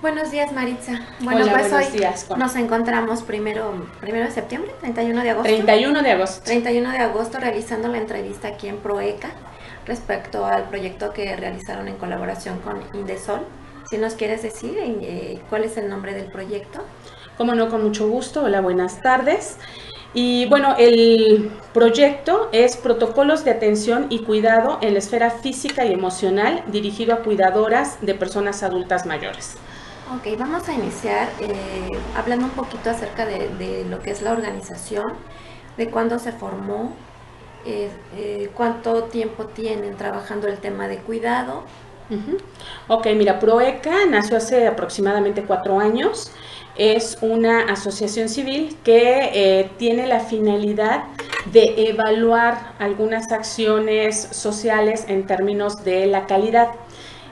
Buenos días, Maritza. Bueno, Hola, pues hoy buenos días. nos encontramos primero de septiembre, 31 de agosto. 31 de agosto. 31 de agosto realizando la entrevista aquí en Proeca respecto al proyecto que realizaron en colaboración con Indesol. Si nos quieres decir cuál es el nombre del proyecto. Como no, con mucho gusto. Hola, buenas tardes. Y bueno, el proyecto es Protocolos de Atención y Cuidado en la Esfera Física y Emocional dirigido a cuidadoras de personas adultas mayores. Ok, vamos a iniciar hablando un poquito acerca de lo que es la organización, de cuándo se formó, cuánto tiempo tienen trabajando el tema de cuidado. Ok, mira, Proeca nació hace aproximadamente 4 años. Es una asociación civil que tiene la finalidad de evaluar algunas acciones sociales en términos de la calidad.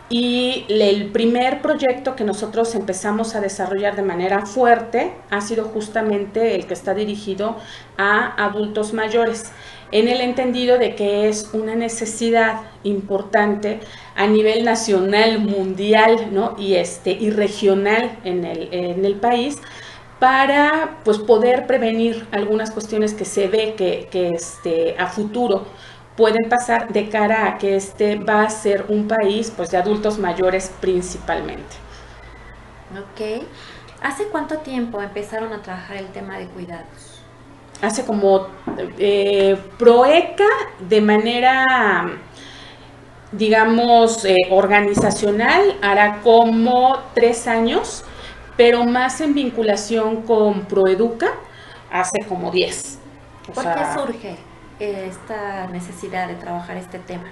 Y el primer proyecto que nosotros empezamos a desarrollar de manera fuerte ha sido justamente el que está dirigido a adultos mayores, en el entendido de que es una necesidad importante a nivel nacional, mundial, ¿no? y regional en el país, para pues poder prevenir algunas cuestiones que se ve que a futuro pueden pasar de cara a que va a ser un país pues de adultos mayores principalmente. Ok. ¿Hace cuánto tiempo empezaron a trabajar el tema de cuidados? Hace como Proeca de manera, digamos, organizacional, hará como 3 años, pero más en vinculación con Proeduca, hace como 10. O ¿Por qué sea, surge esta necesidad de trabajar este tema?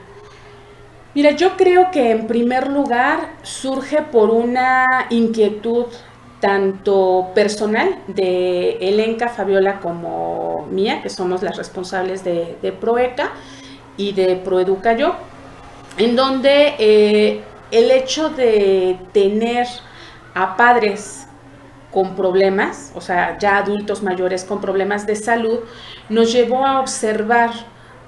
mira, yo creo que en primer lugar surge por una inquietud tanto personal de Elenca, Fabiola como mía, que somos las responsables de Proeca y de Proeduca yo, en donde el hecho de tener a padres con problemas, o sea, ya adultos mayores con problemas de salud, nos llevó a observar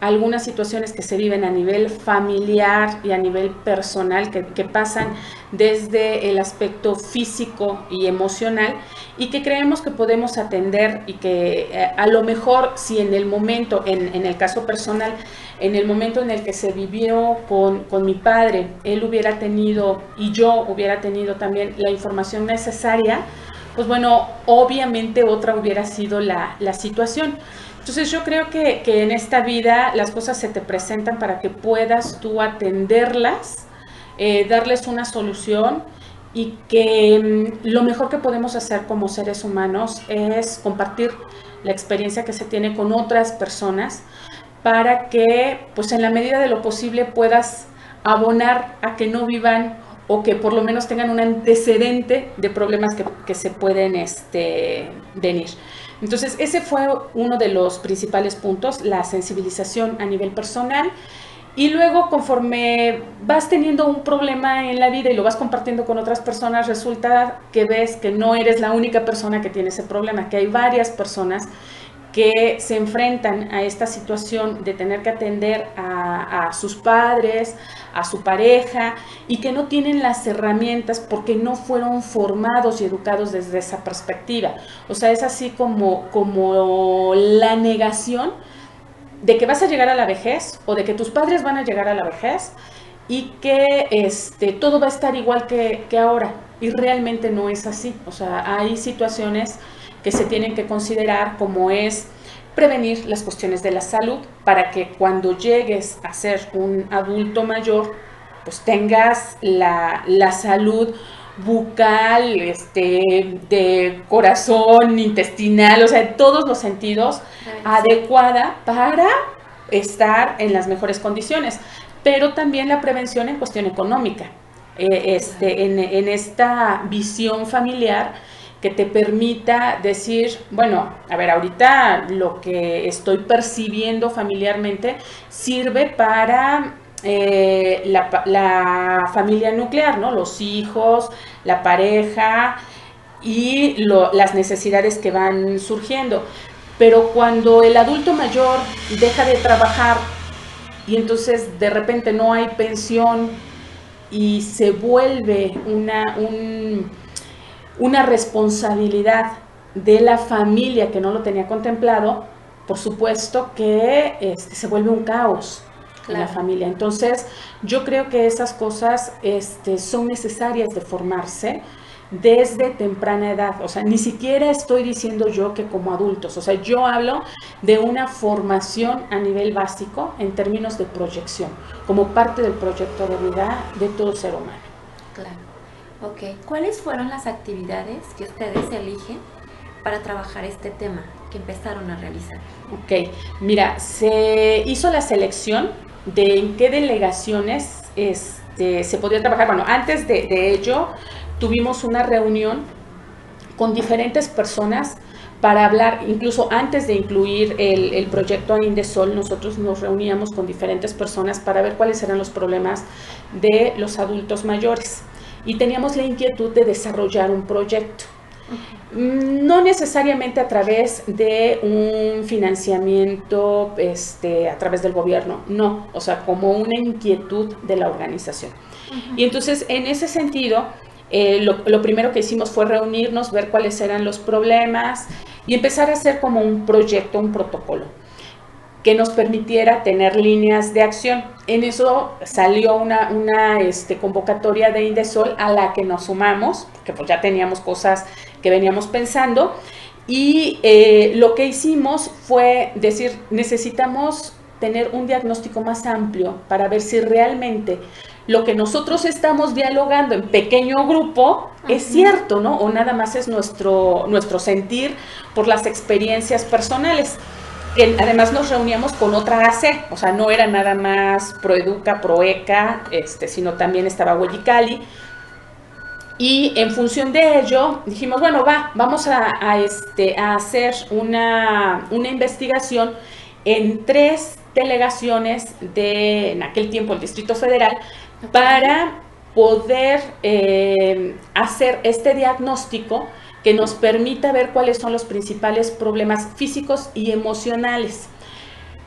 algunas situaciones que se viven a nivel familiar y a nivel personal, que pasan desde el aspecto físico y emocional, y que creemos que podemos atender y que a lo mejor si en el momento, en el caso personal, en el momento en el que se vivió con mi padre, él hubiera tenido y yo hubiera tenido también la información necesaria, pues bueno, obviamente otra hubiera sido la situación. Entonces yo creo que en esta vida las cosas se te presentan para que puedas tú atenderlas, darles una solución, y que lo mejor que podemos hacer como seres humanos es compartir la experiencia que se tiene con otras personas para que pues en la medida de lo posible puedas abonar a que no vivan o que por lo menos tengan un antecedente de problemas que se pueden venir. Entonces, ese fue uno de los principales puntos, la sensibilización a nivel personal. Y luego, conforme vas teniendo un problema en la vida y lo vas compartiendo con otras personas, resulta que ves que no eres la única persona que tiene ese problema, que hay varias personas que se enfrentan a esta situación de tener que atender a sus padres, a su pareja, y que no tienen las herramientas porque no fueron formados y educados desde esa perspectiva. O sea, es así como la negación de que vas a llegar a la vejez o de que tus padres van a llegar a la vejez y que todo va a estar igual que ahora. Y realmente no es así. O sea, hay situaciones que se tienen que considerar, como es prevenir las cuestiones de la salud para que cuando llegues a ser un adulto mayor, pues tengas la salud bucal, de corazón, intestinal, o sea, en todos los sentidos, adecuada para estar en las mejores condiciones. Pero también la prevención en cuestión económica, en esta visión familiar que te permita decir, bueno, a ver, ahorita lo que estoy percibiendo familiarmente sirve para la familia nuclear, ¿no? Los hijos, la pareja y las necesidades que van surgiendo. Pero cuando el adulto mayor deja de trabajar y entonces de repente no hay pensión y se vuelve una responsabilidad de la familia que no lo tenía contemplado, por supuesto que se vuelve un caos en la familia. Entonces, yo creo que esas cosas son necesarias de formarse desde temprana edad. O sea, ni siquiera estoy diciendo yo que como adultos, o sea, yo hablo de una formación a nivel básico en términos de proyección, como parte del proyecto de vida de todo ser humano. Claro. Ok. ¿Cuáles fueron las actividades que ustedes eligen para trabajar este tema que empezaron a realizar? Ok, mira, se hizo la selección de en qué delegaciones se podía trabajar. Bueno, antes de ello tuvimos una reunión con diferentes personas para hablar, incluso antes de incluir el proyecto Indesol, nosotros nos reuníamos con diferentes personas para ver cuáles eran los problemas de los adultos mayores y teníamos la inquietud de desarrollar un proyecto. No necesariamente a través de un financiamiento a través del gobierno, no, o sea, como una inquietud de la organización. Y entonces, en ese sentido, lo primero que hicimos fue reunirnos, ver cuáles eran los problemas y empezar a hacer como un proyecto, un protocolo que nos permitiera tener líneas de acción. En eso salió una convocatoria de Indesol a la que nos sumamos, porque pues ya teníamos cosas que veníamos pensando, y lo que hicimos fue decir, necesitamos tener un diagnóstico más amplio para ver si realmente lo que nosotros estamos dialogando en pequeño grupo es cierto, ¿no? O nada más es nuestro sentir por las experiencias personales. Además nos reuníamos con otra AC, o sea, no era nada más Proeduca, Proeca, sino también estaba Huellicali. Y en función de ello, dijimos, bueno, vamos a hacer una investigación en 3 delegaciones en aquel tiempo, el Distrito Federal, para poder hacer este diagnóstico que nos permita ver cuáles son los principales problemas físicos y emocionales.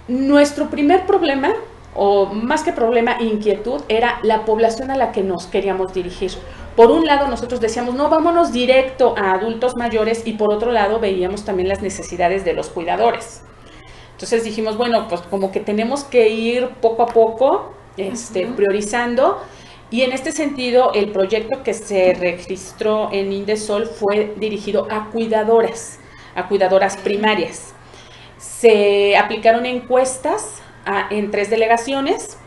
Nuestro primer problema, o más que problema, inquietud, era la población a la que nos queríamos dirigir. Por un lado, nosotros decíamos, no, vámonos directo a adultos mayores, y por otro lado, veíamos también las necesidades de los cuidadores. Entonces dijimos, bueno, pues como que tenemos que ir poco a poco, priorizando. Y en este sentido, el proyecto que se registró en Indesol fue dirigido a cuidadoras primarias. Se aplicaron encuestas en 3 delegaciones.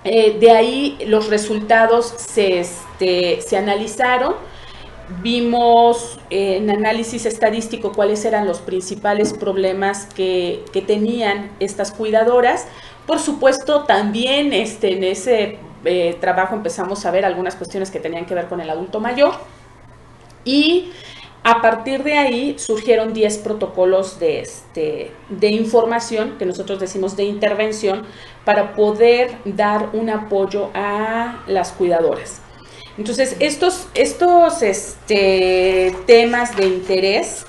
De ahí los resultados se analizaron. Vimos en análisis estadístico cuáles eran los principales problemas que tenían estas cuidadoras. Por supuesto, también en ese trabajo empezamos a ver algunas cuestiones que tenían que ver con el adulto mayor, y a partir de ahí surgieron 10 protocolos de información, que nosotros decimos de intervención, para poder dar un apoyo a las cuidadoras. Entonces, estos temas de interés,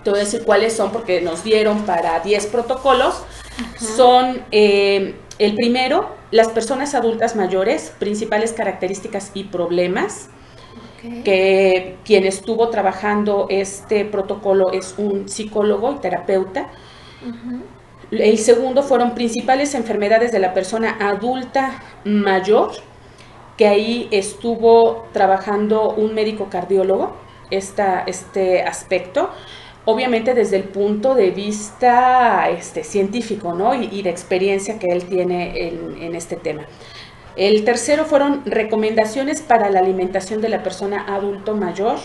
te voy a decir cuáles son, porque nos dieron para 10 protocolos. Son el primero, las personas adultas mayores, principales características y problemas. Que quien estuvo trabajando este protocolo es un psicólogo y terapeuta. El segundo fueron principales enfermedades de la persona adulta mayor, que ahí estuvo trabajando un médico cardiólogo, este aspecto, obviamente desde el punto de vista científico, ¿no? y de experiencia que él tiene en este tema. El tercero fueron recomendaciones para la alimentación de la persona adulta mayor,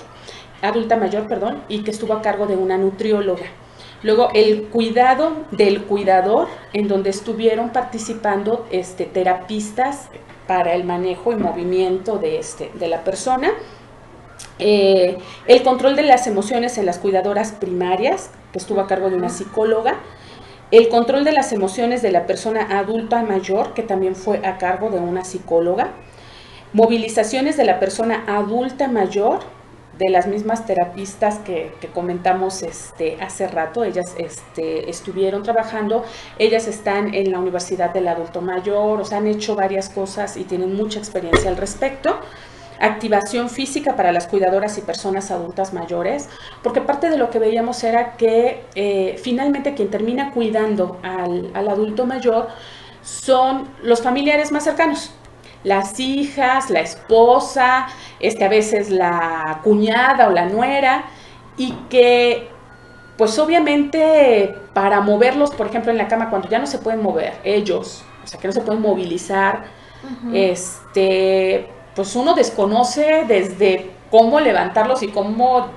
y que estuvo a cargo de una nutrióloga. Luego, el cuidado del cuidador, en donde estuvieron participando terapistas para el manejo y movimiento de la persona. El control de las emociones en las cuidadoras primarias, que estuvo a cargo de una psicóloga. El control de las emociones de la persona adulta mayor, que también fue a cargo de una psicóloga. Movilizaciones de la persona adulta mayor, de las mismas terapistas que comentamos hace rato. Ellas estuvieron trabajando, ellas están en la Universidad del Adulto Mayor, o sea, han hecho varias cosas y tienen mucha experiencia al respecto. activación física para las cuidadoras y personas adultas mayores, porque parte de lo que veíamos era que finalmente quien termina cuidando al adulto mayor son los familiares más cercanos, las hijas, la esposa, a veces la cuñada o la nuera, y que pues obviamente para moverlos, por ejemplo, en la cama, cuando ya no se pueden mover ellos, o sea, que no se pueden movilizar, pues uno desconoce desde cómo levantarlos y cómo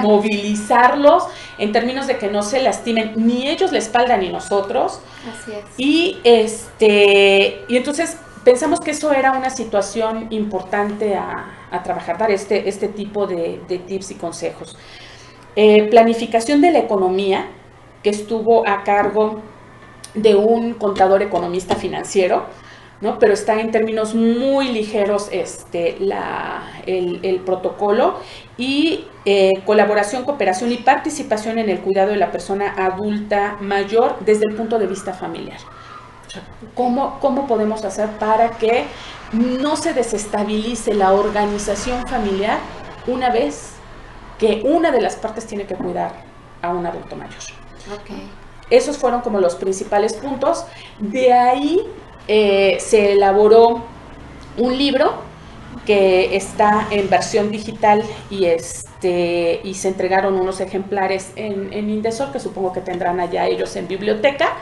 movilizarlos en términos de que no se lastimen ni ellos la espalda ni nosotros. Así es. Y entonces pensamos que eso era una situación importante a trabajar, dar este tipo de tips y consejos. Planificación de la economía, que estuvo a cargo de un contador economista financiero, ¿no? Pero está en términos muy ligeros el protocolo, y colaboración, cooperación y participación en el cuidado de la persona adulta mayor desde el punto de vista familiar. O sea, ¿cómo podemos hacer para que no se desestabilice la organización familiar una vez que una de las partes tiene que cuidar a un adulto mayor? Okay. Esos fueron como los principales puntos. De ahí se elaboró un libro que está en versión digital y se entregaron unos ejemplares en Indesol, que supongo que tendrán allá ellos en biblioteca,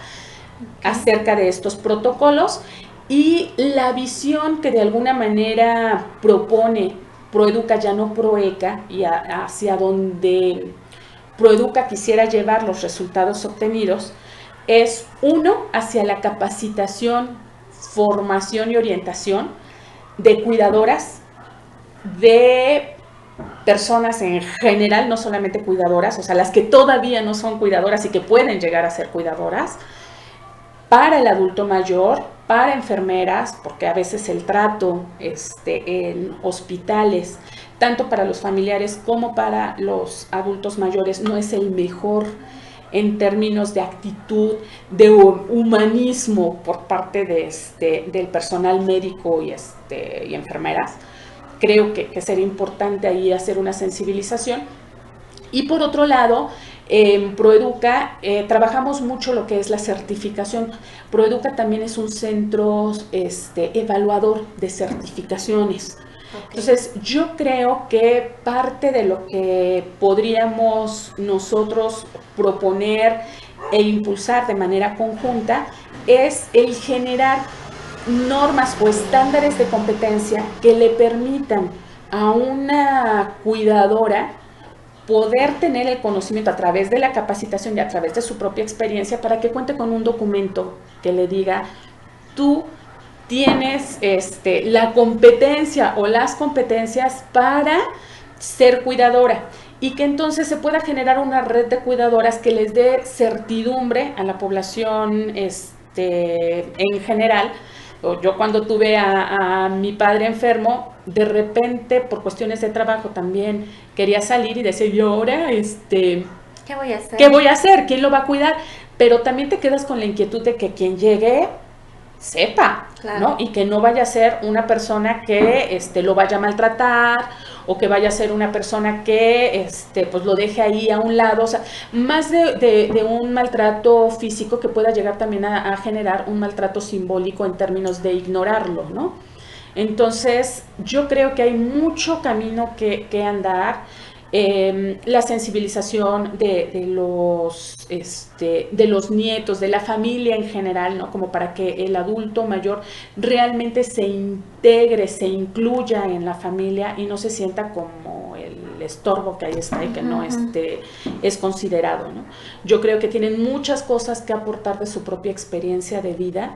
acerca de estos protocolos y la visión que de alguna manera propone Proeduca, ya no Proeca, y hacia donde Proeduca quisiera llevar los resultados obtenidos, es uno, hacia la capacitación, formación y orientación de cuidadoras, de personas en general, no solamente cuidadoras, o sea, las que todavía no son cuidadoras y que pueden llegar a ser cuidadoras, para el adulto mayor, para enfermeras, porque a veces el trato en hospitales, tanto para los familiares como para los adultos mayores, no es el mejor en términos de actitud, de humanismo por parte del personal médico y enfermeras. Creo que sería importante ahí hacer una sensibilización. Y por otro lado, en Proeduca trabajamos mucho lo que es la certificación. Proeduca también es un centro evaluador de certificaciones. Okay. Entonces, yo creo que parte de lo que podríamos nosotros proponer e impulsar de manera conjunta es el generar normas o estándares de competencia que le permitan a una cuidadora poder tener el conocimiento a través de la capacitación y a través de su propia experiencia, para que cuente con un documento que le diga: tú tienes la competencia o las competencias para ser cuidadora, y que entonces se pueda generar una red de cuidadoras que les dé certidumbre a la población en general. Yo cuando tuve a mi padre enfermo, de repente por cuestiones de trabajo también quería salir y decía: yo ahora ¿qué voy a hacer? ¿Qué voy a hacer? ¿Quién lo va a cuidar? Pero también te quedas con la inquietud de que quien llegue sepa, claro, ¿no? Y que no vaya a ser una persona que lo vaya a maltratar, o que vaya a ser una persona que pues lo deje ahí a un lado. O sea, más de un maltrato físico, que pueda llegar también a generar un maltrato simbólico en términos de ignorarlo, ¿no? Entonces, yo creo que hay mucho camino que andar. La sensibilización de los nietos, de la familia en general, ¿no? Como para que el adulto mayor realmente se integre, se incluya en la familia y no se sienta como el estorbo que ahí está y que no es considerado, ¿no? Yo creo que tienen muchas cosas que aportar de su propia experiencia de vida,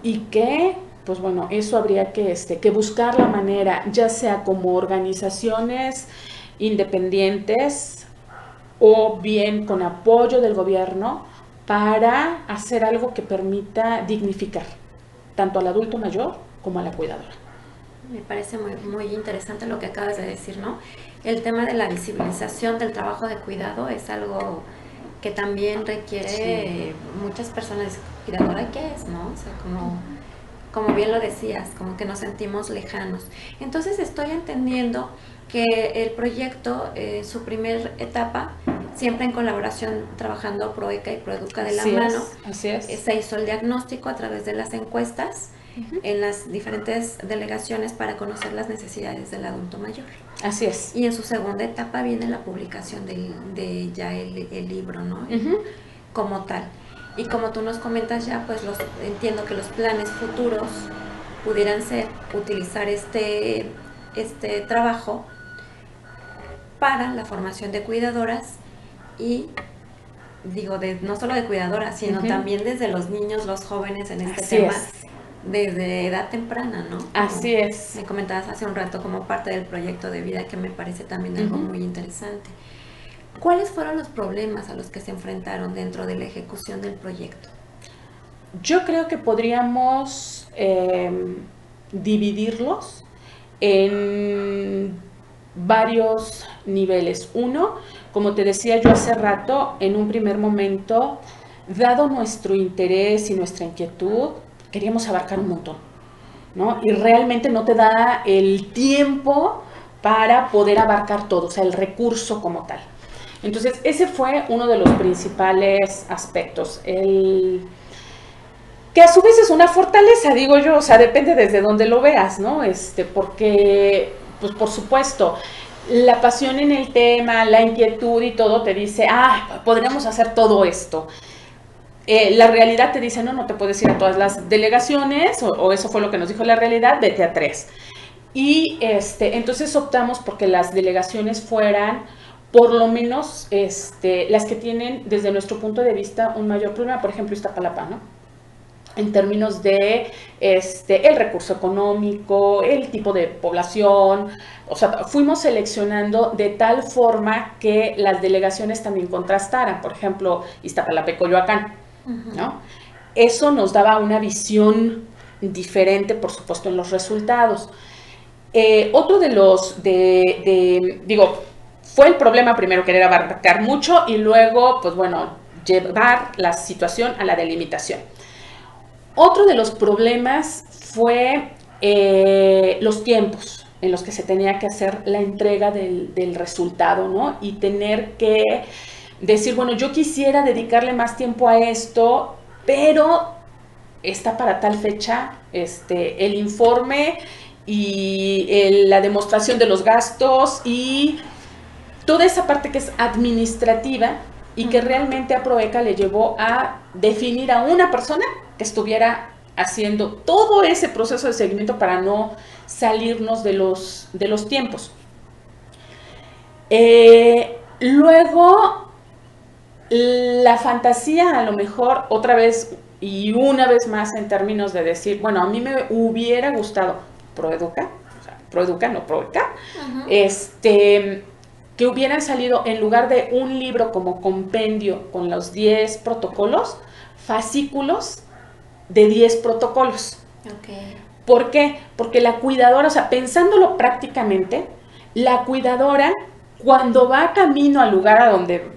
y que pues bueno, eso habría que buscar la manera, ya sea como organizaciones independientes o bien con apoyo del gobierno, para hacer algo que permita dignificar tanto al adulto mayor como a la cuidadora. Me parece muy, muy interesante lo que acabas de decir, ¿no? El tema de la visibilización del trabajo de cuidado es algo que también requiere muchas personas. ¿Cuidadora qué es, no? O sea, como bien lo decías, como que nos sentimos lejanos. Entonces estoy entendiendo que el proyecto, su primer etapa, siempre en colaboración, trabajando Proeca y Proeduca de la mano, así es. Se hizo el diagnóstico a través de las encuestas en las diferentes delegaciones para conocer las necesidades del adulto mayor. Así es. Y en su segunda etapa viene la publicación de ya el libro, ¿no? Como tal. Y como tú nos comentas ya, pues entiendo que los planes futuros pudieran ser utilizar este trabajo para la formación de cuidadoras y digo, no solo de cuidadoras, sino también desde los niños, los jóvenes en este tema, desde edad temprana, ¿no? Así es. Me comentabas hace un rato como parte del proyecto de vida, que me parece también algo muy interesante. ¿Cuáles fueron los problemas a los que se enfrentaron dentro de la ejecución del proyecto? Yo creo que podríamos dividirlos en varios niveles. Uno, como te decía yo hace rato, en un primer momento, dado nuestro interés y nuestra inquietud, queríamos abarcar un montón, ¿no? Y realmente no te da el tiempo para poder abarcar todo, o sea, el recurso como tal. Entonces, ese fue uno de los principales aspectos. Que a su vez es una fortaleza, digo yo, o sea, depende desde donde lo veas, ¿no? Porque, pues por supuesto, la pasión en el tema, la inquietud y todo te dice, podríamos hacer todo esto. La realidad te dice, no te puedes ir a todas las delegaciones, o eso fue lo que nos dijo la realidad, vete a 3. Y entonces optamos porque las delegaciones fueran, por lo menos, las que tienen, desde nuestro punto de vista, un mayor problema, por ejemplo, Iztapalapa, ¿no? En términos de el recurso económico, el tipo de población, o sea, fuimos seleccionando de tal forma que las delegaciones también contrastaran, por ejemplo, Iztapalapa y Coyoacán, ¿no? Eso nos daba una visión diferente, por supuesto, en los resultados. Otro de los, digo, fue el problema primero querer abarcar mucho y luego, pues bueno, llevar la situación a la delimitación. Otro de los problemas fue los tiempos en los que se tenía que hacer la entrega del resultado, ¿no? Y tener que decir, bueno, yo quisiera dedicarle más tiempo a esto, pero está para tal fecha el informe y la demostración de los gastos y toda esa parte que es administrativa y que realmente a Proeca le llevó a definir a una persona que estuviera haciendo todo ese proceso de seguimiento para no salirnos de los tiempos. Luego, la fantasía, a lo mejor, otra vez y una vez más en términos de decir, bueno, a mí me hubiera gustado Proeduca, o sea, Proeduca, no Proeca, que hubieran salido, en lugar de un libro como compendio con los 10 protocolos, fascículos de 10 protocolos. Okay. ¿Por qué? Porque la cuidadora, o sea, pensándolo prácticamente, la cuidadora, cuando va camino al lugar a donde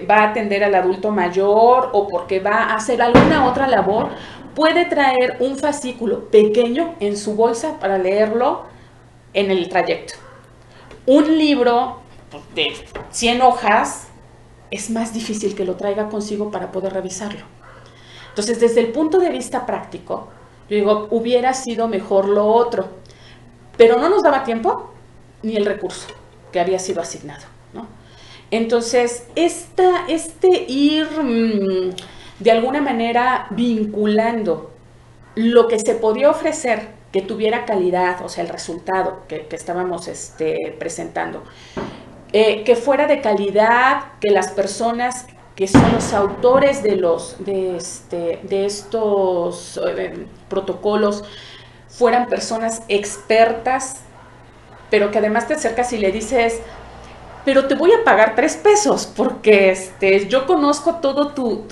va a atender al adulto mayor o porque va a hacer alguna otra labor, puede traer un fascículo pequeño en su bolsa para leerlo en el trayecto. Un libro de 100 hojas es más difícil que lo traiga consigo para poder revisarlo. Entonces, desde el punto de vista práctico, yo digo, hubiera sido mejor lo otro, pero no nos daba tiempo ni el recurso que había sido asignado, ¿no? Entonces, ir de alguna manera vinculando lo que se podía ofrecer, que tuviera calidad, o sea, el resultado que estábamos presentando, que fuera de calidad, que las personas que son los autores de estos protocolos fueran personas expertas, pero que además te acercas y le dices, pero te voy a pagar 3 pesos, porque yo conozco todo tu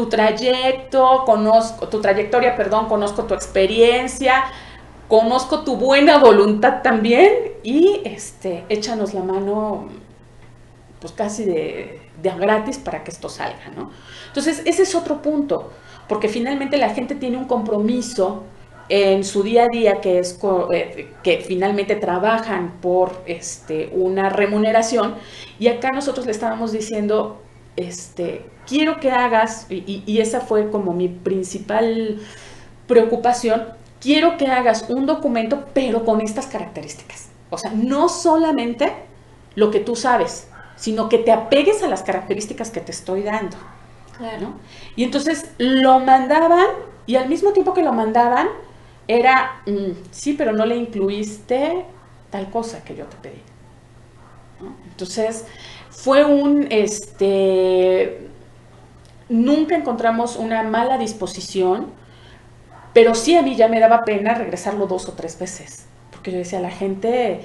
trayecto, conozco tu trayectoria, conozco tu experiencia, conozco tu buena voluntad también y échanos la mano pues casi de gratis para que esto salga, ¿no? Entonces, ese es otro punto, porque finalmente la gente tiene un compromiso en su día a día, que es que finalmente trabajan por una remuneración, y acá nosotros le estábamos diciendo, quiero que hagas, y esa fue como mi principal preocupación, quiero que hagas un documento, pero con estas características. O sea, no solamente lo que tú sabes, sino que te apegues a las características que te estoy dando. Claro. ¿No? Y entonces lo mandaban, y al mismo tiempo que lo mandaban, era, sí, pero no le incluiste tal cosa que yo te pedí, ¿no? Entonces, fue nunca encontramos una mala disposición, pero sí a mí ya me daba pena regresarlo 2 o 3 veces, porque yo decía, la gente,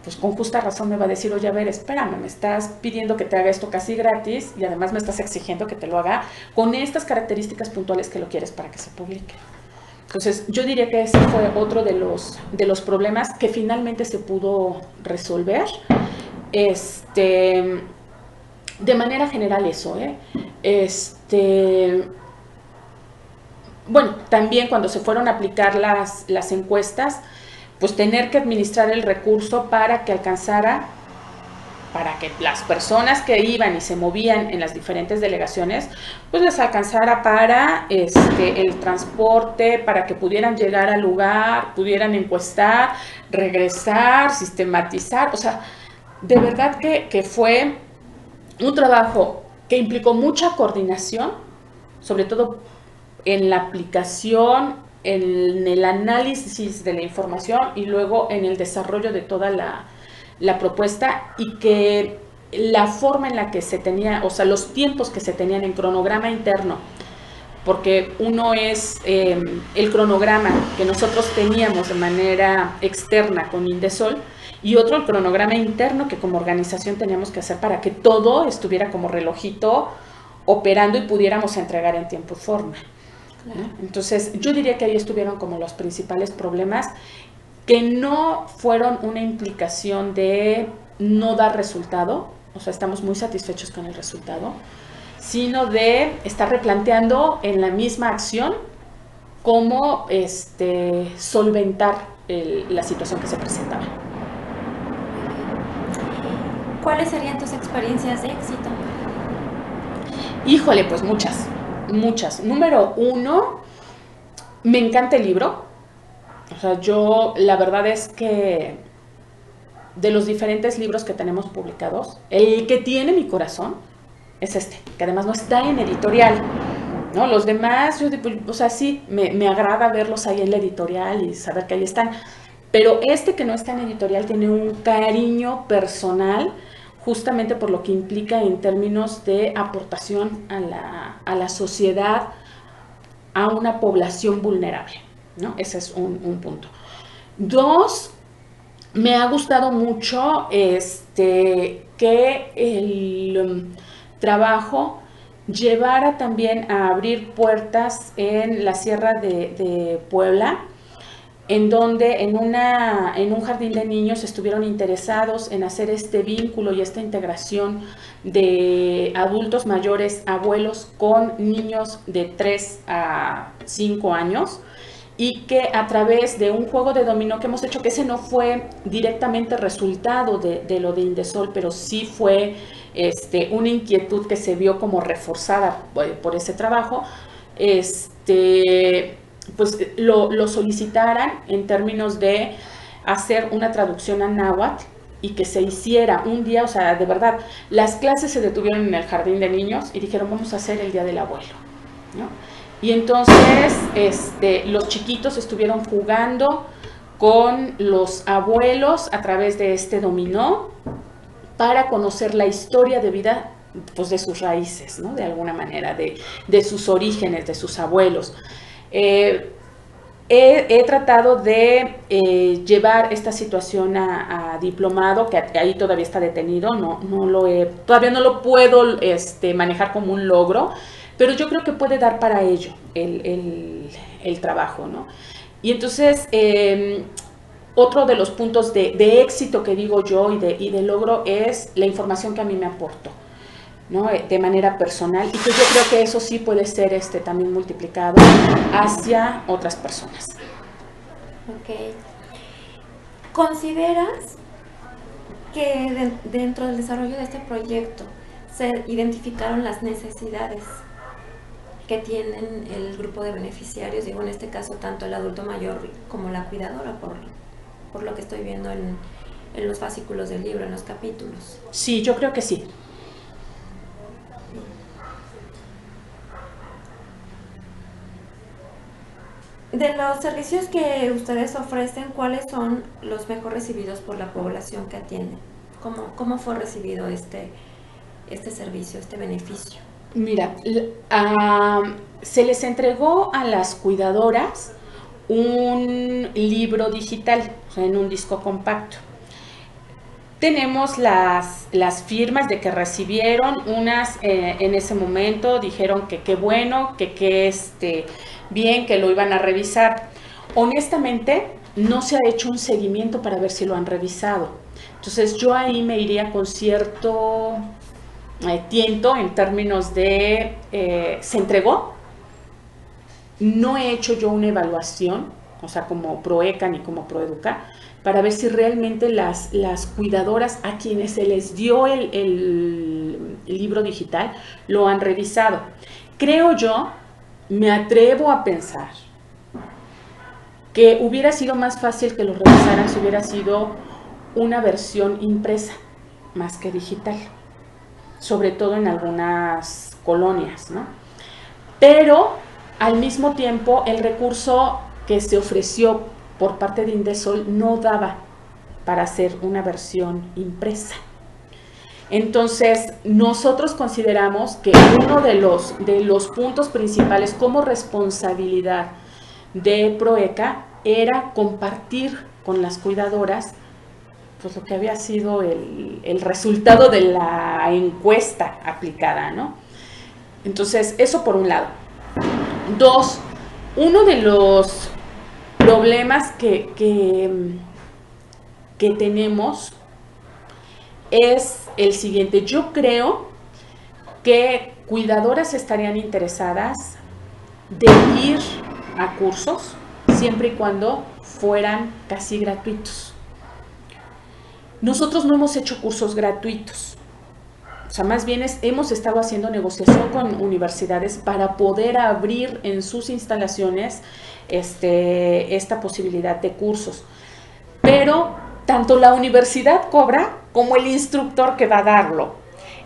pues con justa razón me va a decir, oye, a ver, espérame, me estás pidiendo que te haga esto casi gratis, y además me estás exigiendo que te lo haga con estas características puntuales que lo quieres para que se publique. Entonces, yo diría que ese fue otro de los problemas que finalmente se pudo resolver. De manera general eso, bueno, también cuando se fueron a aplicar las encuestas, pues tener que administrar el recurso para que alcanzara, para que las personas que iban y se movían en las diferentes delegaciones, pues les alcanzara para el transporte, para que pudieran llegar al lugar, pudieran encuestar, regresar, sistematizar. O sea, de verdad que fue un trabajo que implicó mucha coordinación, sobre todo en la aplicación, en el análisis de la información y luego en el desarrollo de toda la propuesta, y que la forma en la que se tenía, o sea, los tiempos que se tenían en cronograma interno, porque uno es el cronograma que nosotros teníamos de manera externa con Indesol, y otro el cronograma interno que como organización teníamos que hacer para que todo estuviera como relojito operando y pudiéramos entregar en tiempo y forma, ¿no? Entonces, yo diría que ahí estuvieron como los principales problemas, que no fueron una implicación de no dar resultado, o sea, estamos muy satisfechos con el resultado, sino de estar replanteando en la misma acción cómo solventar la situación que se presentaba. ¿Cuáles serían tus experiencias de éxito? Híjole, pues muchas. Número 1, me encanta el libro. O sea, yo la verdad es que de los diferentes libros que tenemos publicados, el que tiene mi corazón es que además no está en editorial, ¿no? Los demás, o sea, sí, me agrada verlos ahí en la editorial y saber que ahí están, pero que no está en editorial tiene un cariño personal, justamente por lo que implica en términos de aportación a la sociedad, a una población vulnerable, ¿no? Ese es un punto. 2, me ha gustado mucho que el trabajo llevara también a abrir puertas en la Sierra de Puebla, en donde en un jardín de niños estuvieron interesados en hacer este vínculo y esta integración de adultos mayores, abuelos, con niños de 3 a 5 años, y que a través de un juego de dominó que hemos hecho, que ese no fue directamente resultado de lo de Indesol, pero sí fue una inquietud que se vio como reforzada por ese trabajo, pues lo solicitaran en términos de hacer una traducción a náhuatl y que se hiciera un día, o sea, de verdad, las clases se detuvieron en el jardín de niños y dijeron, vamos a hacer el Día del Abuelo, ¿no? Y entonces los chiquitos estuvieron jugando con los abuelos a través de este dominó para conocer la historia de vida, pues, de sus raíces, ¿no? De alguna manera, de sus orígenes, de sus abuelos. He tratado de llevar esta situación a diplomado, que ahí todavía está detenido, todavía no lo puedo manejar como un logro, pero yo creo que puede dar para ello el trabajo, ¿no? Y entonces otro de los puntos de éxito que digo yo y de logro es la información que a mí me aportó, ¿no? De manera personal, y que yo creo que eso sí puede ser también multiplicado hacia otras personas. Ok. ¿Consideras que dentro del desarrollo de este proyecto se identificaron las necesidades que tienen el grupo de beneficiarios? Digo, en este caso, tanto el adulto mayor como la cuidadora, por lo que estoy viendo en los fascículos del libro, en los capítulos. Sí, yo creo que sí. De los servicios que ustedes ofrecen, ¿cuáles son los mejor recibidos por la población que atienden? ¿Cómo fue recibido este servicio, este beneficio? Mira, se les entregó a las cuidadoras un libro digital, o sea, en un disco compacto. Tenemos las firmas de que recibieron, unas en ese momento dijeron que qué bueno, que bien, que lo iban a revisar. Honestamente, no se ha hecho un seguimiento para ver si lo han revisado. Entonces yo ahí me iría con cierto tiento en términos de se entregó. No he hecho yo una evaluación, o sea, como Proeca ni como Proeduca, para ver si realmente las cuidadoras a quienes se les dio el libro digital lo han revisado. Creo yo, me atrevo a pensar que hubiera sido más fácil que lo revisaran si hubiera sido una versión impresa más que digital, sobre todo en algunas colonias, ¿no? Pero al mismo tiempo el recurso que se ofreció por parte de Indesol no daba para hacer una versión impresa. Entonces, nosotros consideramos que uno de los puntos principales como responsabilidad de Proeca era compartir con las cuidadoras pues lo que había sido el resultado de la encuesta aplicada, ¿no? Entonces, eso por un lado. Dos, uno de los problemas que tenemos es el siguiente. Yo creo que cuidadoras estarían interesadas de ir a cursos siempre y cuando fueran casi gratuitos. Nosotros no hemos hecho cursos gratuitos. O sea, más bien hemos estado haciendo negociación con universidades para poder abrir en sus instalaciones esta posibilidad de cursos. Pero tanto la universidad cobra como el instructor que va a darlo.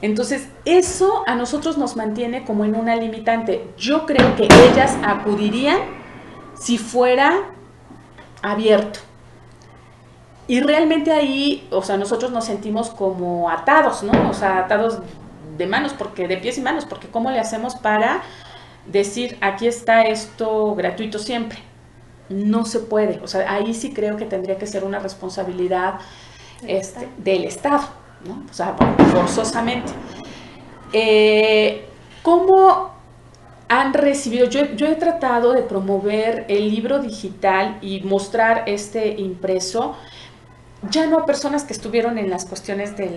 Entonces, eso a nosotros nos mantiene como en una limitante. Yo creo que ellas acudirían si fuera abierto. Y realmente ahí, o sea, nosotros nos sentimos como atados, ¿no? O sea, atados de manos, de pies y manos, porque ¿cómo le hacemos para decir, aquí está esto gratuito siempre? No se puede. O sea, ahí sí creo que tendría que ser una responsabilidad del Estado, ¿no? O sea, forzosamente. ¿Cómo han recibido? Yo he tratado de promover el libro digital y mostrar impreso, ya no a personas que estuvieron en las cuestiones de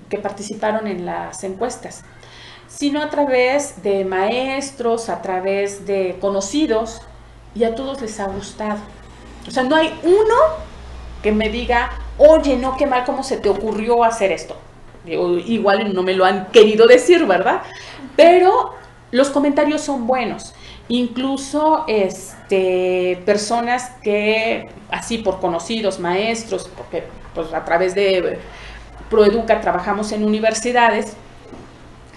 que participaron en las encuestas, sino a través de maestros, a través de conocidos, y a todos les ha gustado. O sea, no hay uno que me diga, oye, no, qué mal, ¿cómo se te ocurrió hacer esto? Igual no me lo han querido decir, ¿verdad? Pero los comentarios son buenos. Incluso personas que, así por conocidos, maestros, porque pues a través de Proeduca trabajamos en universidades,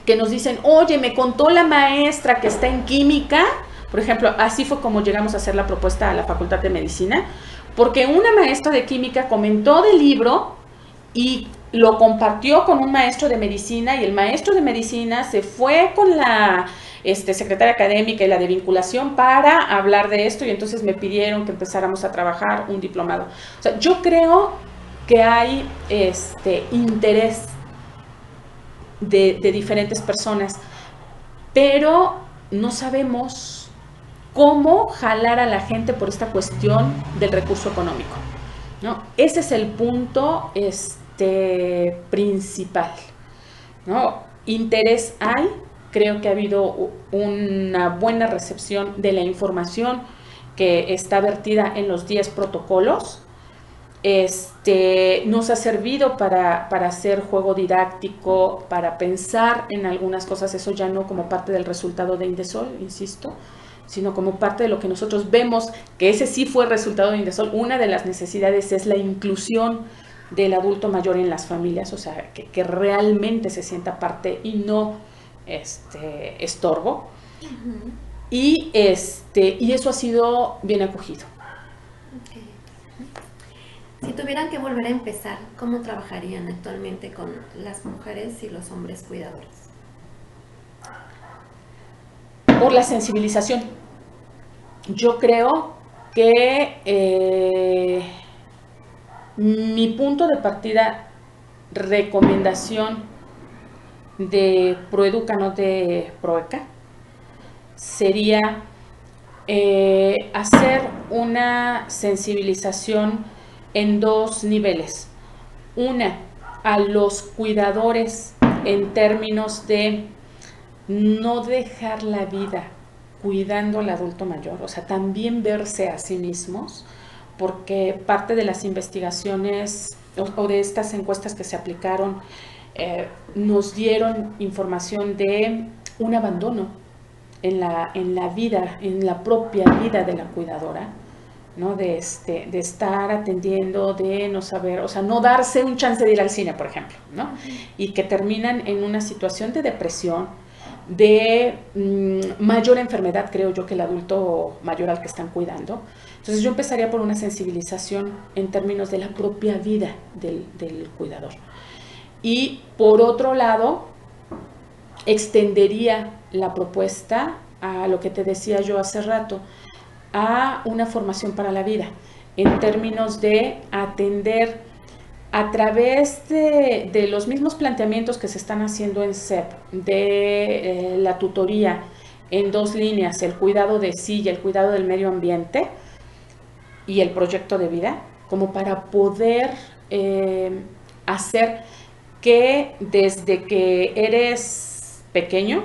que nos dicen, oye, me contó la maestra que está en química, por ejemplo, así fue como llegamos a hacer la propuesta a la Facultad de Medicina, porque una maestra de química comentó del libro y lo compartió con un maestro de medicina, y el maestro de medicina se fue con la secretaria académica y la de vinculación para hablar de esto, y entonces me pidieron que empezáramos a trabajar un diplomado. O sea, yo creo que hay interés de diferentes personas, pero no sabemos cómo jalar a la gente por esta cuestión del recurso económico, ¿no? Ese es el punto principal, ¿no? Interés hay, creo que ha habido una buena recepción de la información que está vertida en los 10 protocolos. Nos ha servido para hacer juego didáctico, para pensar en algunas cosas, eso ya no como parte del resultado de Indesol, insisto, sino como parte de lo que nosotros vemos, que ese sí fue el resultado de Indesol. Una de las necesidades es la inclusión del adulto mayor en las familias, o sea, que realmente se sienta parte y no estorbo. Uh-huh. Y eso ha sido bien acogido. Okay. Si tuvieran que volver a empezar, ¿cómo trabajarían actualmente con las mujeres y los hombres cuidadores? Por la sensibilización. Yo creo que mi punto de partida, recomendación de Proeduca, no de Proeca, sería hacer una sensibilización en 2 niveles. Una, a los cuidadores en términos de no dejar la vida cuidando al adulto mayor, o sea, también verse a sí mismos, porque parte de las investigaciones o de estas encuestas que se aplicaron nos dieron información de un abandono en la vida, en la propia vida de la cuidadora, ¿no? De estar atendiendo, de no saber, o sea, no darse un chance de ir al cine, por ejemplo, ¿no? Y que terminan en una situación de depresión, de mayor enfermedad, creo yo, que el adulto mayor al que están cuidando. Entonces yo empezaría por una sensibilización en términos de la propia vida del cuidador. Y por otro lado, extendería la propuesta a lo que te decía yo hace rato, a una formación para la vida, en términos de atender a través de los mismos planteamientos que se están haciendo en CEP, de la tutoría en 2 líneas, el cuidado de sí y el cuidado del medio ambiente y el proyecto de vida, como para poder hacer que desde que eres pequeño,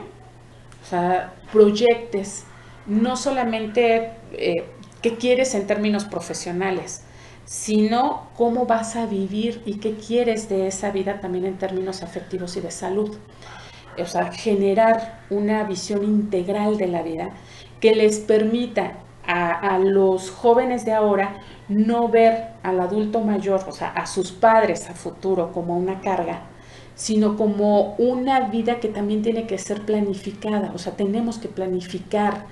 o sea, proyectes no solamente qué quieres en términos profesionales, sino cómo vas a vivir y qué quieres de esa vida también en términos afectivos y de salud. O sea, generar una visión integral de la vida que les permita a los jóvenes de ahora no ver al adulto mayor, o sea, a sus padres a futuro como una carga, sino como una vida que también tiene que ser planificada. O sea, tenemos que planificar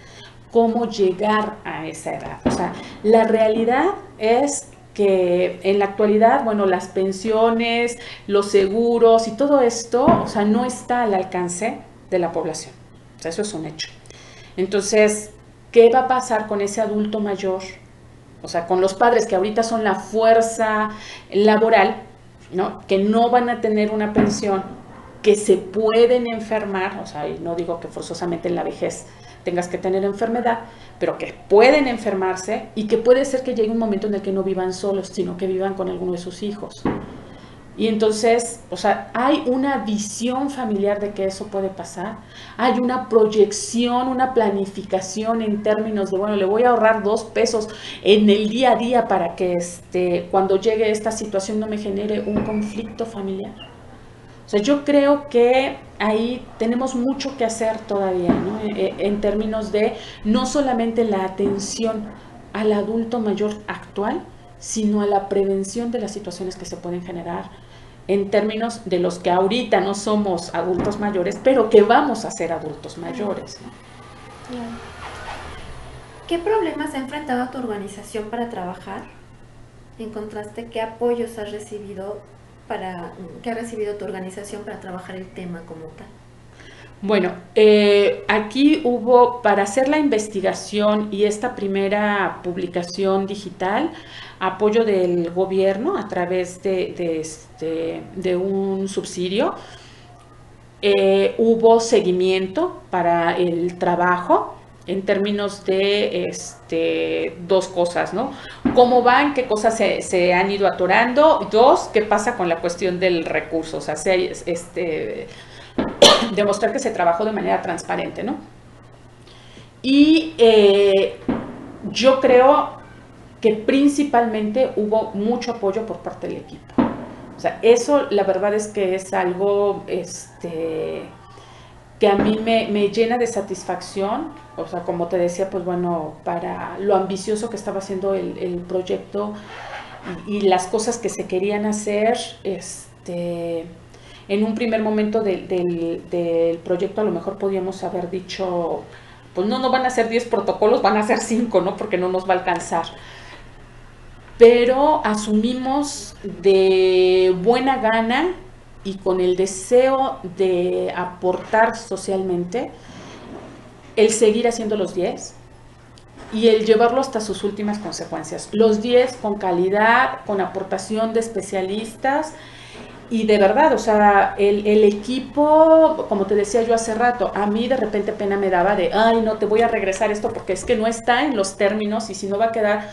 cómo llegar a esa edad. O sea, la realidad es que en la actualidad, bueno, las pensiones, los seguros y todo esto, o sea, no está al alcance de la población. O sea, eso es un hecho. Entonces, ¿qué va a pasar con ese adulto mayor? O sea, con los padres que ahorita son la fuerza laboral, ¿no? Que no van a tener una pensión, que se pueden enfermar, o sea, y no digo que forzosamente en la vejez tengas que tener enfermedad, pero que pueden enfermarse y que puede ser que llegue un momento en el que no vivan solos, sino que vivan con alguno de sus hijos. Y entonces, o sea, hay una visión familiar de que eso puede pasar, hay una proyección, una planificación en términos de, bueno, le voy a ahorrar 2 pesos en el día a día para que cuando llegue esta situación no me genere un conflicto familiar. O sea, yo creo que ahí tenemos mucho que hacer todavía, ¿no? En términos de no solamente la atención al adulto mayor actual, sino a la prevención de las situaciones que se pueden generar en términos de los que ahorita no somos adultos mayores, pero que vamos a ser adultos mayores, ¿no? ¿Qué problemas ha enfrentado tu organización para trabajar? ¿Encontraste qué apoyos has recibido que ha recibido tu organización para trabajar el tema como tal? Bueno, aquí hubo, para hacer la investigación y esta primera publicación digital, apoyo del gobierno a través de un subsidio. Hubo seguimiento para el trabajo en términos de dos cosas, ¿no? ¿Cómo van? ¿Qué cosas se han ido atorando? Dos, ¿qué pasa con la cuestión del recurso? O sea, demostrar que se trabajó de manera transparente, ¿no? Y yo creo que principalmente hubo mucho apoyo por parte del equipo. O sea, eso la verdad es que es algo que a mí me llena de satisfacción. O sea, como te decía, pues bueno, para lo ambicioso que estaba haciendo el proyecto y las cosas que se querían hacer, en un primer momento del proyecto a lo mejor podíamos haber dicho, pues no van a ser 10 protocolos, van a ser 5, ¿no? Porque no nos va a alcanzar. Pero asumimos de buena gana y con el deseo de aportar socialmente el seguir haciendo los 10 y el llevarlo hasta sus últimas consecuencias. Los 10 con calidad, con aportación de especialistas y de verdad, o sea, el equipo, como te decía yo hace rato, a mí de repente pena me daba de, ay, no, te voy a regresar esto porque es que no está en los términos y si no va a quedar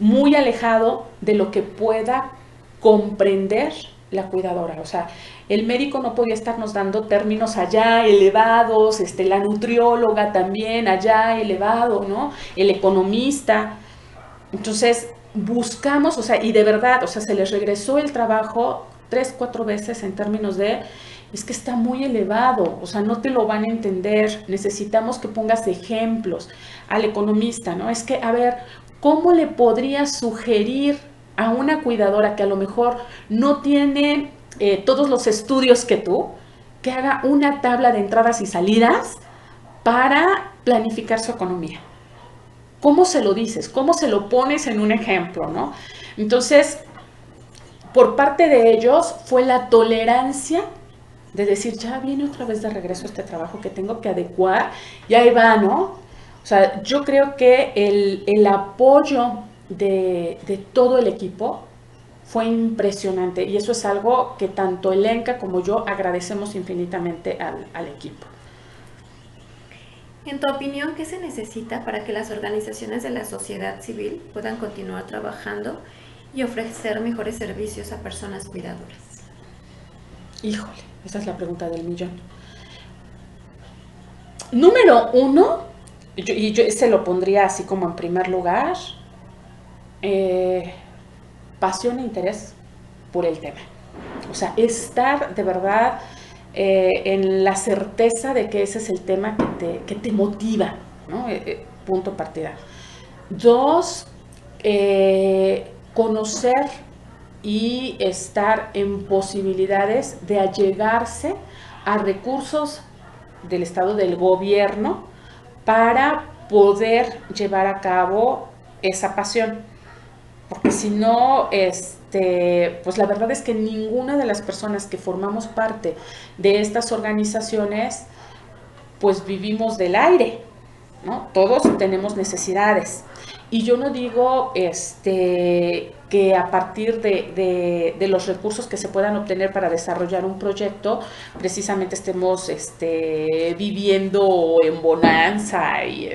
muy alejado de lo que pueda comprender la cuidadora. O sea, el médico no podía estarnos dando términos allá elevados, la nutrióloga también allá elevado, ¿no? El economista. Entonces, buscamos, o sea, y de verdad, o sea, se les regresó el trabajo 3, 4 veces en términos de, es que está muy elevado, o sea, no te lo van a entender, necesitamos que pongas ejemplos al economista, ¿no? Es que, a ver, ¿cómo le podrías sugerir a una cuidadora que a lo mejor no tiene todos los estudios que tú, que haga una tabla de entradas y salidas para planificar su economía? ¿Cómo se lo dices? ¿Cómo se lo pones en un ejemplo, no? Entonces, por parte de ellos fue la tolerancia de decir, ya viene otra vez de regreso este trabajo que tengo que adecuar, y ahí va, ¿no? O sea, yo creo que el apoyo de todo el equipo fue impresionante y eso es algo que tanto Elenca como yo agradecemos infinitamente al equipo. En tu opinión, ¿qué se necesita para que las organizaciones de la sociedad civil puedan continuar trabajando y ofrecer mejores servicios a personas cuidadoras? Híjole, esa es la pregunta del millón. Número 1, y yo se lo pondría así como en primer lugar, pasión e interés por el tema. O sea, estar de verdad en la certeza de que ese es el tema que te motiva, ¿no? Punto partida. 2, conocer y estar en posibilidades de allegarse a recursos del Estado, del gobierno, para poder llevar a cabo esa pasión. Porque si no, pues la verdad es que ninguna de las personas que formamos parte de estas organizaciones, pues vivimos del aire, ¿no? Todos tenemos necesidades. Y yo no digo que a partir de los recursos que se puedan obtener para desarrollar un proyecto, precisamente estemos viviendo en bonanza y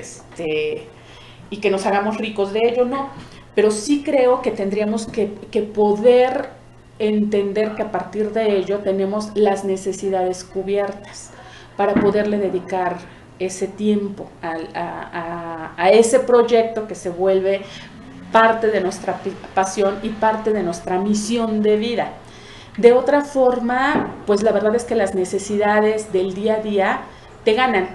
que nos hagamos ricos de ello, no. Pero sí creo que tendríamos que poder entender que a partir de ello tenemos las necesidades cubiertas para poderle dedicar ese tiempo a ese proyecto que se vuelve parte de nuestra pasión y parte de nuestra misión de vida. De otra forma, pues la verdad es que las necesidades del día a día te ganan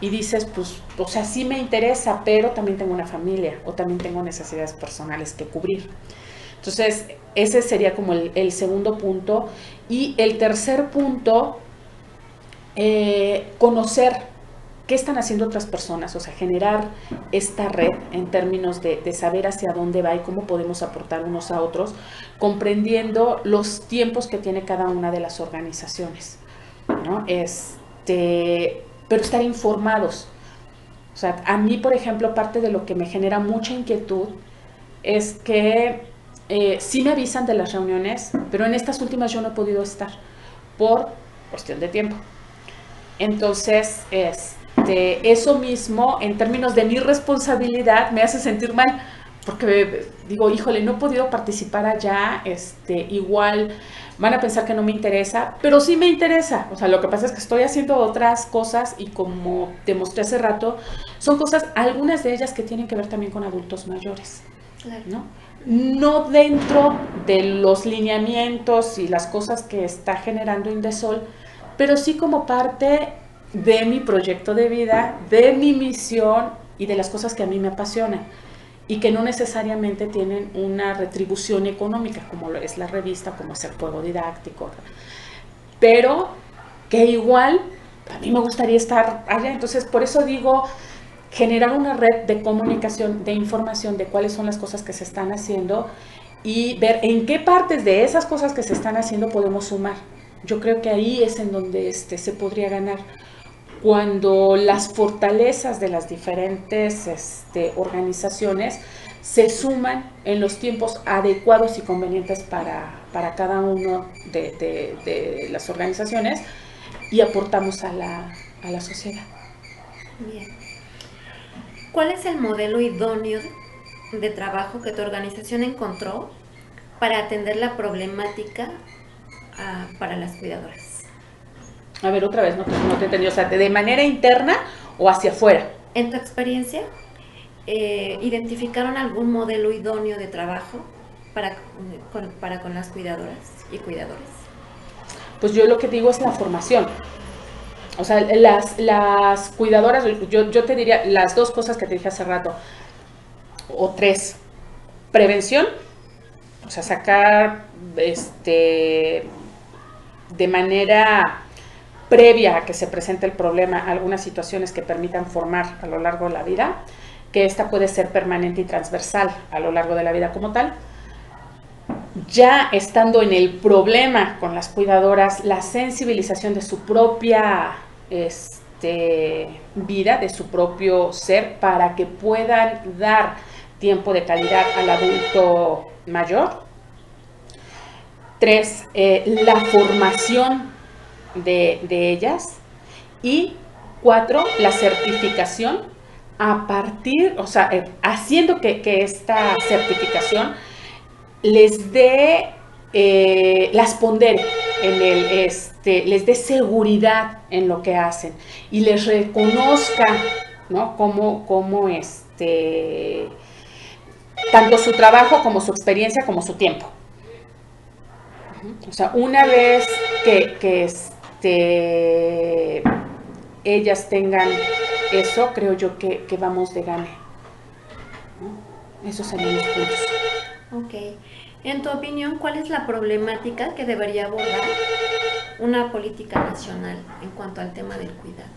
y dices, pues, o sea, sí me interesa, pero también tengo una familia o también tengo necesidades personales que cubrir. Entonces, ese sería como el segundo punto. Y el tercer punto, conocer qué están haciendo otras personas, o sea, generar esta red en términos de saber hacia dónde va y cómo podemos aportar unos a otros, comprendiendo los tiempos que tiene cada una de las organizaciones, ¿no? Pero estar informados. O sea, a mí, por ejemplo, parte de lo que me genera mucha inquietud es que sí me avisan de las reuniones, pero en estas últimas yo no he podido estar por cuestión de tiempo. Entonces, eso mismo, en términos de mi responsabilidad, me hace sentir mal, porque digo, híjole, no he podido participar allá, igual van a pensar que no me interesa, pero sí me interesa. O sea, lo que pasa es que estoy haciendo otras cosas y como te mostré hace rato, son cosas, algunas de ellas que tienen que ver también con adultos mayores, Claro. ¿no? No dentro de los lineamientos y las cosas que está generando Indesol, pero sí como parte de mi proyecto de vida, de mi misión y de las cosas que a mí me apasionan y que no necesariamente tienen una retribución económica, como es la revista, como es el juego didáctico, pero que igual a mí me gustaría estar allá. Entonces, por eso digo, generar una red de comunicación, de información de cuáles son las cosas que se están haciendo y ver en qué partes de esas cosas que se están haciendo podemos sumar. Yo creo que ahí es en donde se podría ganar. Cuando las fortalezas de las diferentes organizaciones se suman en los tiempos adecuados y convenientes para cada uno de las organizaciones y aportamos a la sociedad. Bien. ¿Cuál es el modelo idóneo de trabajo que tu organización encontró para atender la problemática para las cuidadoras? A ver, otra vez, no te entendí. O sea, ¿de manera interna o hacia afuera? En tu experiencia, ¿identificaron algún modelo idóneo de trabajo para con las cuidadoras y cuidadores? Pues yo lo que digo es la formación. O sea, las cuidadoras, yo te diría las dos cosas que te dije hace rato, o tres. Prevención, o sea, sacar de manera previa a que se presente el problema algunas situaciones que permitan formar a lo largo de la vida, que esta puede ser permanente y transversal a lo largo de la vida como tal. Ya estando en el problema con las cuidadoras, la sensibilización de su propia vida, de su propio ser, para que puedan dar tiempo de calidad al adulto mayor. 3, la formación de ellas. Y 4, la certificación a partir, o sea, haciendo que esta certificación les dé, las pondere en les dé seguridad en lo que hacen y les reconozca, ¿no? Como tanto su trabajo como su experiencia como su tiempo. O sea, una vez que ellas tengan eso, creo yo que vamos de gane, ¿no? Esos serían los puntos. Ok. En tu opinión, ¿cuál es la problemática que debería abordar una política nacional en cuanto al tema del cuidado?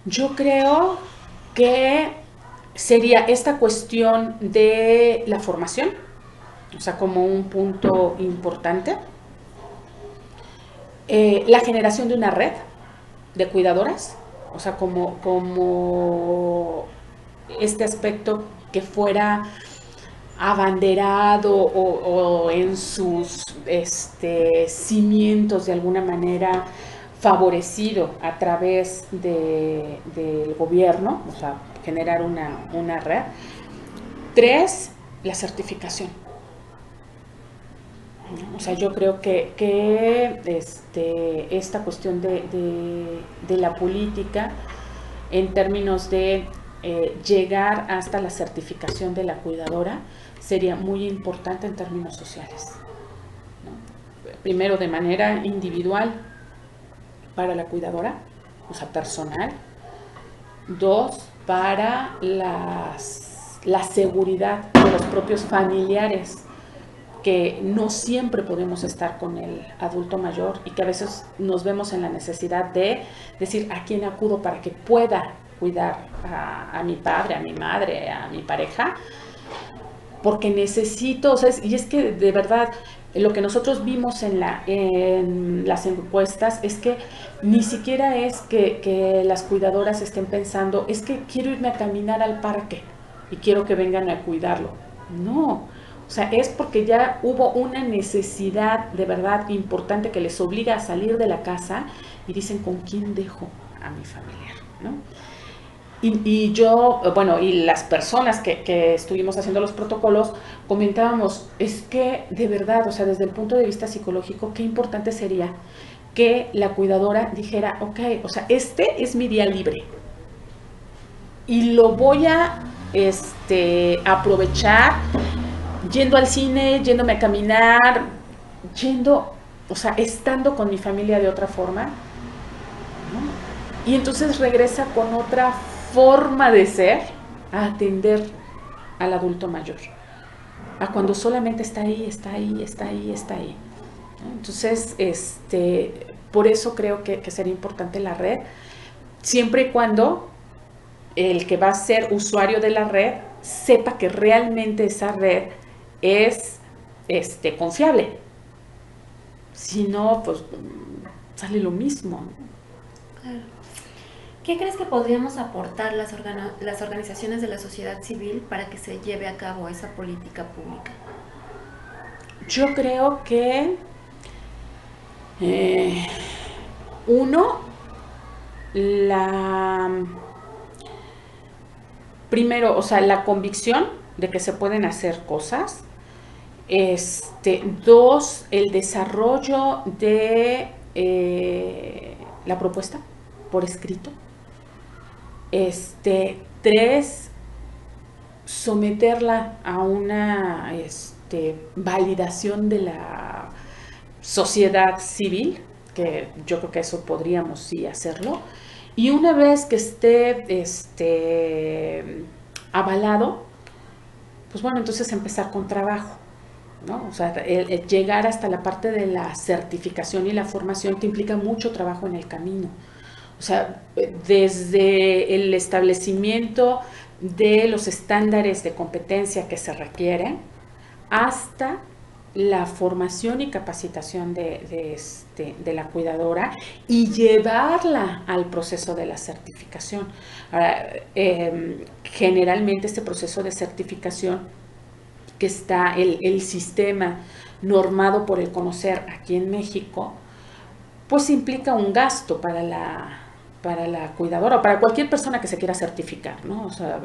Yo creo que sería esta cuestión de la formación, o sea, como un punto importante. La generación de una red de cuidadoras, o sea, como este aspecto que fuera abanderado o en sus cimientos de alguna manera favorecido a través del gobierno, o sea, generar una red. 3, la certificación. O sea, yo creo que esta cuestión de la política en términos de llegar hasta la certificación de la cuidadora sería muy importante en términos sociales, ¿no? Primero, de manera individual para la cuidadora, o sea, personal. 2, para la seguridad de los propios familiares, que no siempre podemos estar con el adulto mayor y que a veces nos vemos en la necesidad de decir a quién acudo para que pueda cuidar a mi padre, a mi madre, a mi pareja, porque necesito, o sea, y es que de verdad lo que nosotros vimos en las encuestas es que ni siquiera es que las cuidadoras estén pensando, es que quiero irme a caminar al parque y quiero que vengan a cuidarlo. No, o sea, es porque ya hubo una necesidad de verdad importante que les obliga a salir de la casa y dicen, ¿con quién dejo? a mi familiar, ¿no? Y yo, bueno, y las personas que estuvimos haciendo los protocolos, comentábamos, es que de verdad, o sea, desde el punto de vista psicológico, qué importante sería que la cuidadora dijera, ok, o sea, este es mi día libre y lo voy a aprovechar yendo al cine, yéndome a caminar, o sea, estando con mi familia de otra forma, ¿no? Y entonces regresa con otra forma de ser a atender al adulto mayor, a cuando solamente está ahí, está ahí, está ahí, está ahí. Entonces, por eso creo que sería importante la red, siempre y cuando el que va a ser usuario de la red sepa que realmente esa red es confiable. Si no, pues sale lo mismo. Claro. ¿Qué crees que podríamos aportar las organizaciones de la sociedad civil para que se lleve a cabo esa política pública? Yo creo que uno, primero, o sea, la convicción de que se pueden hacer cosas. Dos, el desarrollo de la propuesta por escrito. Tres, someterla a una validación de la sociedad civil, que yo creo que eso podríamos sí hacerlo. Y una vez que esté avalado, pues bueno, entonces empezar con trabajo, ¿no? O sea, el llegar hasta la parte de la certificación y la formación que implica mucho trabajo en el camino. O sea, desde el establecimiento de los estándares de competencia que se requieren hasta la formación y capacitación de la cuidadora y llevarla al proceso de la certificación. Ahora, generalmente este proceso de certificación, que está el sistema normado por el CONOCER aquí en México, pues implica un gasto para la cuidadora o para cualquier persona que se quiera certificar, ¿no? O sea,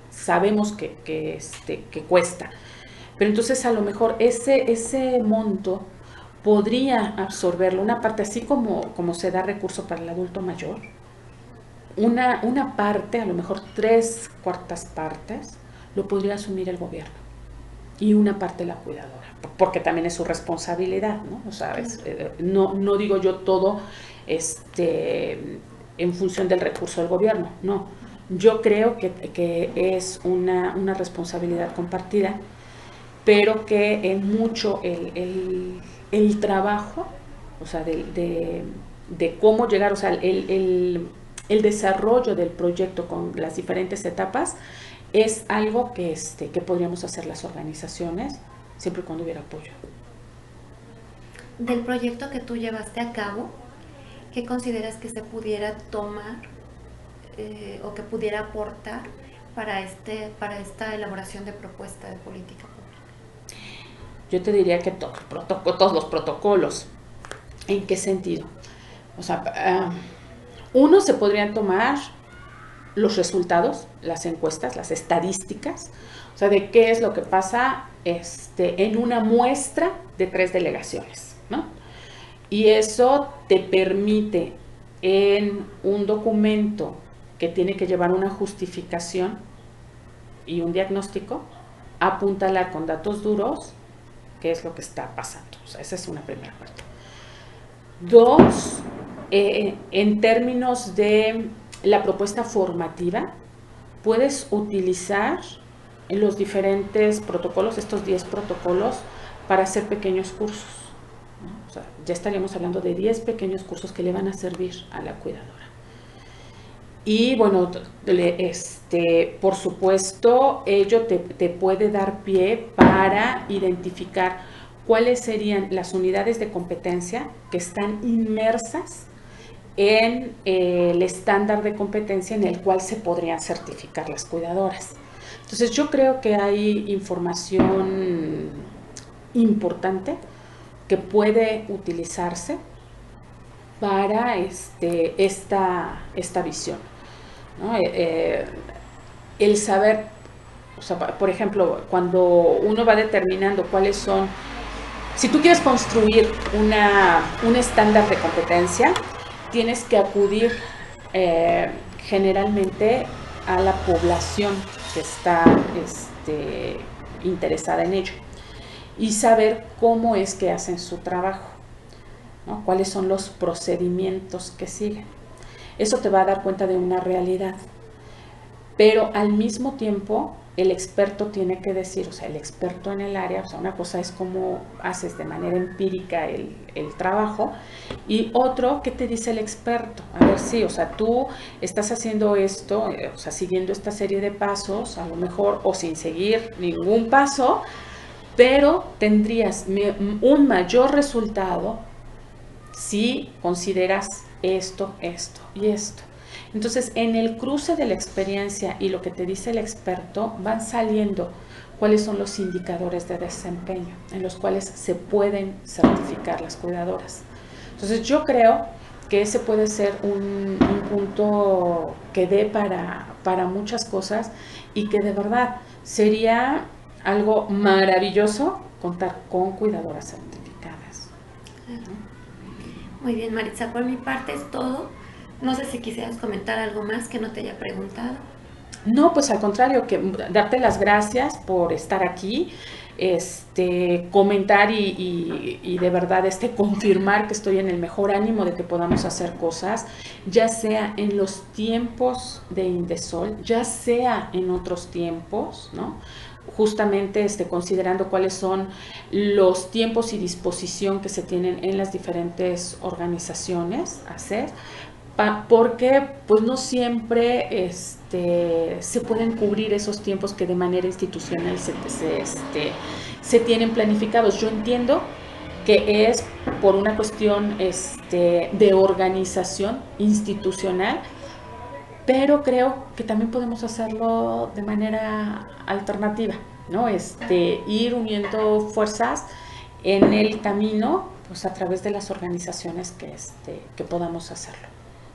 sabemos que cuesta. Pero entonces a lo mejor ese monto podría absorberlo, una parte, así como se da recurso para el adulto mayor, una parte, a lo mejor 3/4 partes, lo podría asumir el gobierno y una parte la cuidadora, porque también es su responsabilidad, ¿no? O sea, no digo yo todo en función del recurso del gobierno, no. Yo creo que es una responsabilidad compartida, pero que en mucho el trabajo, o sea, de cómo llegar, o sea, el desarrollo del proyecto con las diferentes etapas es algo que podríamos hacer las organizaciones siempre y cuando hubiera apoyo. Del proyecto que tú llevaste a cabo, ¿qué consideras que se pudiera tomar o que pudiera aportar para esta elaboración de propuesta de política pública? Yo te diría que todos los protocolos. ¿En qué sentido? O sea, uno, se podrían tomar los resultados, las encuestas, las estadísticas, o sea, de qué es lo que pasa en una muestra de 3 delegaciones, ¿no? Y eso te permite en un documento que tiene que llevar una justificación y un diagnóstico, apuntalar con datos duros qué es lo que está pasando. O sea, esa es una primera parte. Dos, en términos de la propuesta formativa, puedes utilizar los diferentes protocolos, estos 10 protocolos, para hacer pequeños cursos, ¿no? O sea, ya estaríamos hablando de 10 pequeños cursos que le van a servir a la cuidadora. Y bueno, por supuesto, ello te puede dar pie para identificar cuáles serían las unidades de competencia que están inmersas en el estándar de competencia en el cual se podrían certificar las cuidadoras. Entonces yo creo que hay información importante que puede utilizarse para esta visión, ¿no? El saber, o sea, por ejemplo, cuando uno va determinando cuáles son, si tú quieres construir un estándar de competencia, tienes que acudir generalmente a la población que está interesada en ello y saber cómo es que hacen su trabajo, ¿no? Cuáles son los procedimientos que siguen. Eso te va a dar cuenta de una realidad, pero al mismo tiempo el experto tiene que decir, o sea, el experto en el área, o sea, una cosa es cómo haces de manera empírica el trabajo, y otro, ¿qué te dice el experto? A ver, sí, o sea, tú estás haciendo esto, o sea, siguiendo esta serie de pasos, a lo mejor, o sin seguir ningún paso, pero tendrías un mayor resultado si consideras esto, esto y esto. Entonces, en el cruce de la experiencia y lo que te dice el experto, van saliendo cuáles son los indicadores de desempeño en los cuales se pueden certificar las cuidadoras. Entonces, yo creo que ese puede ser un punto que dé para muchas cosas y que de verdad sería algo maravilloso contar con cuidadoras certificadas. Muy bien, Maritza, por mi parte es todo. No sé si quisieras comentar algo más que no te haya preguntado. No, pues al contrario, que darte las gracias por estar aquí, comentar y de verdad confirmar que estoy en el mejor ánimo de que podamos hacer cosas, ya sea en los tiempos de Indesol, ya sea en otros tiempos, ¿no? Justamente considerando cuáles son los tiempos y disposición que se tienen en las diferentes organizaciones a hacer, porque pues no siempre se pueden cubrir esos tiempos que de manera institucional se tienen planificados. Yo entiendo que es por una cuestión de organización institucional, pero creo que también podemos hacerlo de manera alternativa, ¿no? Ir uniendo fuerzas en el camino, pues a través de las organizaciones que podamos hacerlo.